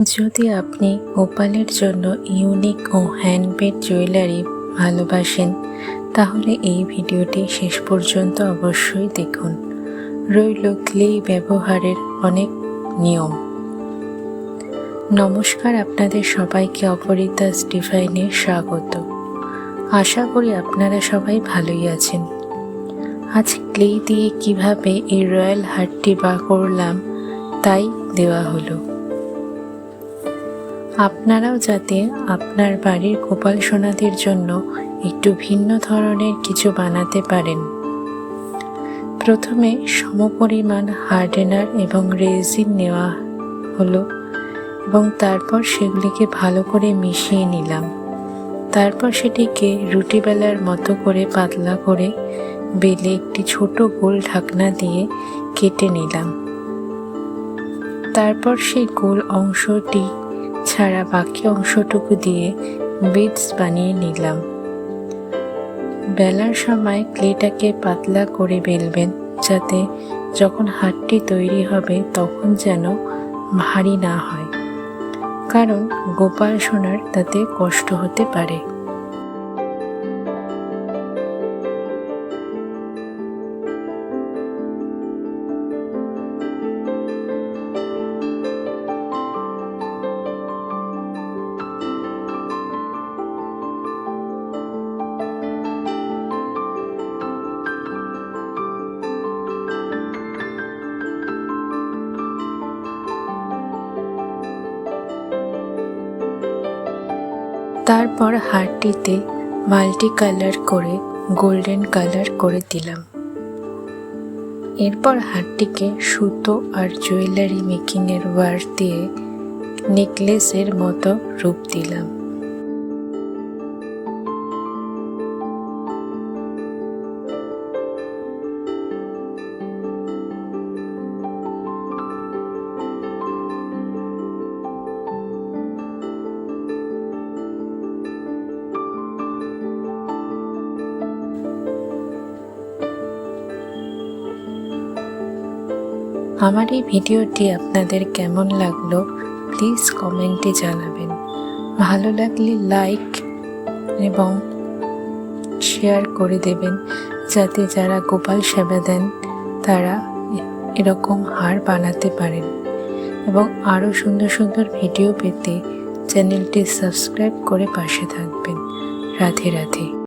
যদি আপনি গোপালের জন্য ইউনিক ও হ্যান্ডমেড জুয়েলারি ভালোবাসেন, তাহলে এই ভিডিওটি শেষ পর্যন্ত অবশ্যই দেখুন। রইল ক্লে ব্যবহারের অনেক নিয়ম। নমস্কার, আপনাদের সবাইকে অপরিতাস ডিভাইনে স্বাগত। আশা করি আপনারা সবাই ভালোই আছেন। আজ ক্লে দিয়ে কিভাবে এই রয়্যাল হার্টটি করলাম তাই দেওয়া হলো। আপনারাও যাতে আপনার বাড়ির গোপাল সোনাদের জন্য একটু ভিন্ন ধরনের কিছু বানাতে পারেন। প্রথমে সমপরিমাণ হার্ডেনার এবং রেজিন নেওয়া হলো এবং তারপর সেগুলিকে ভালো করে মিশিয়ে নিলাম। তারপর সেটিকে রুটি বেলার মতো করে পাতলা করে বেলে একটি ছোট গোল ঢাকনা দিয়ে কেটে নিলাম। তারপর সেই গোল অংশটি ছাড়া বাকি অংশটুকু দিয়ে বিডস বানিয়ে নিলাম। বেলার সময় ক্লেটাকে পাতলা করে বেলবেন, যাতে যখন হাতটি তৈরি হবে তখন যেন ভারী না হয়, কারণ গোপাল সোনার তাতে কষ্ট হতে পারে। তারপর হারটিতে মাল্টি কালার করে গোল্ডেন কালার করে দিলাম। এরপর হারটিকে সুতো আর জুয়েলারি মেকিংয়ের ওয়ার দিয়ে নেকলেসের মতো রূপ দিলাম। আমার এই ভিডিওটি আপনাদের কেমন লাগলো প্লিজ কমেন্টে জানাবেন। ভালো লাগলে লাইক এবং শেয়ার করে দেবেন, যাতে যারা গোপাল সেবা দেন তারা এরকম হার বানাতে পারেন। এবং আরও সুন্দর সুন্দর ভিডিও পেতে চ্যানেলটি সাবস্ক্রাইব করে পাশে থাকবেন। রাধে রাধে।